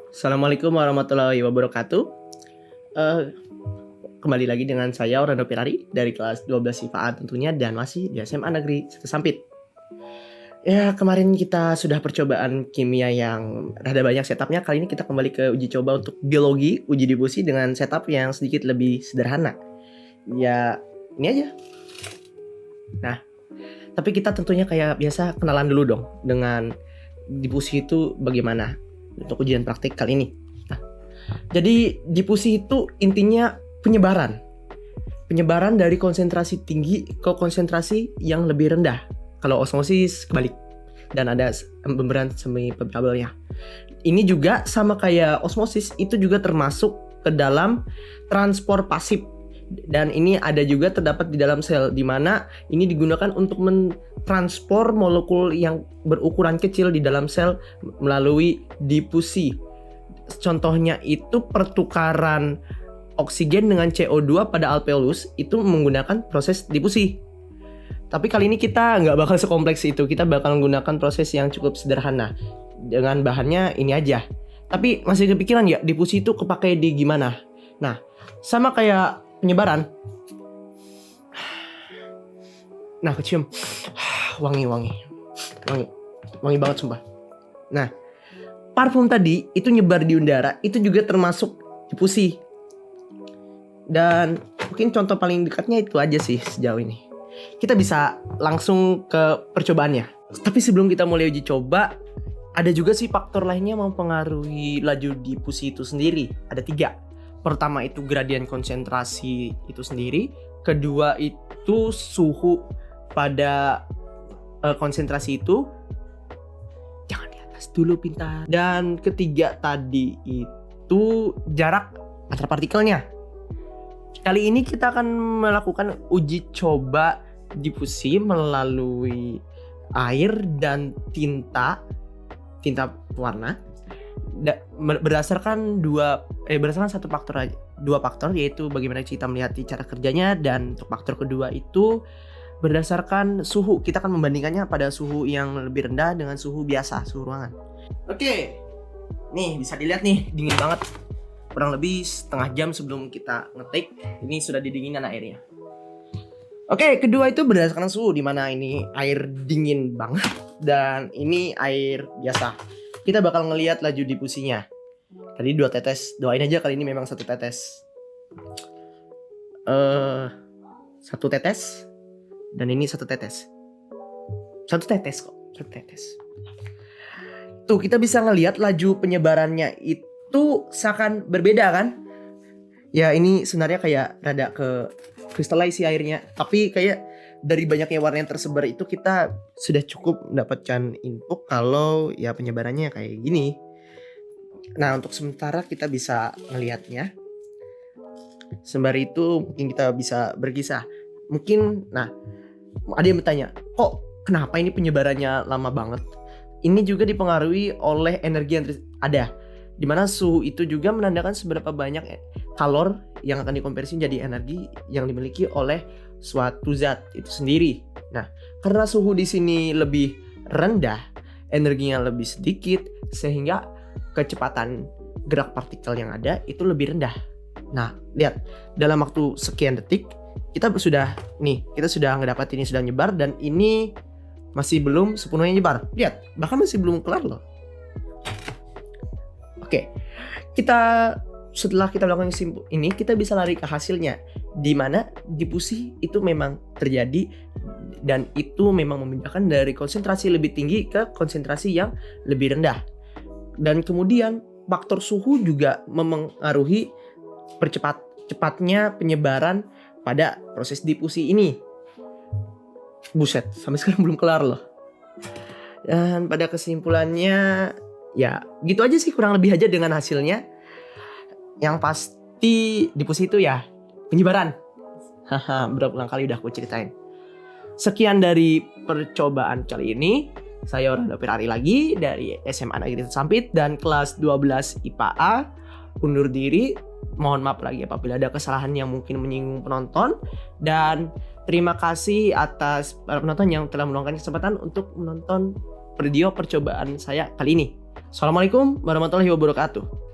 Assalamualaikum warahmatullahi wabarakatuh. Eh, Kembali lagi dengan saya Orlando Pirari dari kelas 12 IPA tentunya dan masih di SMA Negeri 1 Sampit. Ya, kemarin kita sudah percobaan kimia yang rada banyak setupnya. Kali ini kita kembali ke uji coba untuk biologi, uji difusi dengan setup yang sedikit lebih sederhana. Ya, ini aja. Nah, tapi kita tentunya kayak biasa kenalan dulu dong dengan difusi itu bagaimana untuk ujian praktik kali ini. Nah, jadi difusi itu intinya penyebaran dari konsentrasi tinggi ke konsentrasi yang lebih rendah. Kalau osmosis kebalik dan ada pemberian semi permeabelnya. Ini juga sama kayak osmosis, itu juga termasuk ke dalam transport pasif. Dan ini ada juga terdapat di dalam sel, di mana ini digunakan untuk mentranspor molekul yang berukuran kecil di dalam sel melalui difusi. Contohnya itu pertukaran oksigen dengan CO2 pada alveolus itu menggunakan proses difusi. Tapi kali ini kita nggak bakal sekompleks itu, kita bakal menggunakan proses yang cukup sederhana. Dengan bahannya ini aja. Tapi masih kepikiran nggak difusi itu kepakai di gimana? Nah, sama kayak penyebaran. Nah, kecium. Wangi banget sumpah. Nah, parfum tadi itu nyebar di udara, itu juga termasuk difusi. Dan mungkin contoh paling dekatnya itu aja sih sejauh ini. Kita bisa langsung ke percobaannya. Tapi sebelum kita mulai uji coba, ada juga sih faktor lainnya mempengaruhi laju difusi itu sendiri. Ada 3. Pertama itu gradien konsentrasi itu sendiri. Kedua itu suhu pada konsentrasi itu. Jangan di atas dulu pintar. Dan ketiga tadi itu jarak antar partikelnya. Kali ini kita akan melakukan uji coba difusi melalui air dan tinta warna berdasarkan satu faktor, dua faktor, yaitu bagaimana kita melihat cara kerjanya, dan untuk faktor kedua itu berdasarkan suhu. Kita akan membandingkannya pada suhu yang lebih rendah dengan suhu biasa, suhu ruangan. Oke, nih bisa dilihat nih, dingin banget. Kurang lebih setengah jam sebelum kita ngetik, ini sudah didinginkan airnya. Oke, kedua itu berdasarkan suhu, di mana ini air dingin banget dan ini air biasa. Kita bakal ngelihat laju difusinya. Tadi 2 tetes, doain aja kali ini memang 1 tetes. 1 tetes dan ini 1 tetes. 1 tetes kok, 1 tetes. Tuh, kita bisa ngelihat laju penyebarannya itu seakan berbeda kan? Ya, ini sebenarnya kayak rada ke kristalisasi airnya, tapi kayak dari banyaknya warna yang tersebar itu kita sudah cukup mendapatkan info kalau ya penyebarannya kayak gini. Nah, untuk sementara kita bisa ngelihatnya. Sembari itu mungkin kita bisa berkisah. Mungkin, nah, ada yang bertanya, kok kenapa ini penyebarannya lama banget? Ini juga dipengaruhi oleh energi yang ada, dimana suhu itu juga menandakan seberapa banyak kalor yang akan dikonversi jadi energi yang dimiliki oleh suatu zat itu sendiri. Nah, karena suhu di sini lebih rendah, energinya lebih sedikit, sehingga kecepatan gerak partikel yang ada itu lebih rendah. Nah, lihat, dalam waktu sekian detik kita sudah ngedapat ini sudah nyebar, dan ini masih belum sepenuhnya nyebar. Lihat, bahkan masih belum kelar loh. Oke, setelah kita melakukan ini, kita bisa lari ke hasilnya, di mana difusi itu memang terjadi dan itu memang memindahkan dari konsentrasi lebih tinggi ke konsentrasi yang lebih rendah. Dan kemudian faktor suhu juga mempengaruhi cepatnya penyebaran pada proses difusi ini. Buset, sampai sekarang belum kelar loh. Dan pada kesimpulannya, ya gitu aja sih kurang lebih aja dengan hasilnya. Yang pasti difusi itu ya penyebaran. Berulang kali udah aku ceritain. Sekian dari percobaan kali ini. Saya Orlando Pirari lagi dari SMA Negeri 1 Sampit dan kelas 12 IPA. Undur diri. Mohon maaf lagi apabila ada kesalahan yang mungkin menyinggung penonton. Dan terima kasih atas para penonton yang telah meluangkan kesempatan untuk menonton video percobaan saya kali ini. Assalamualaikum warahmatullahi wabarakatuh.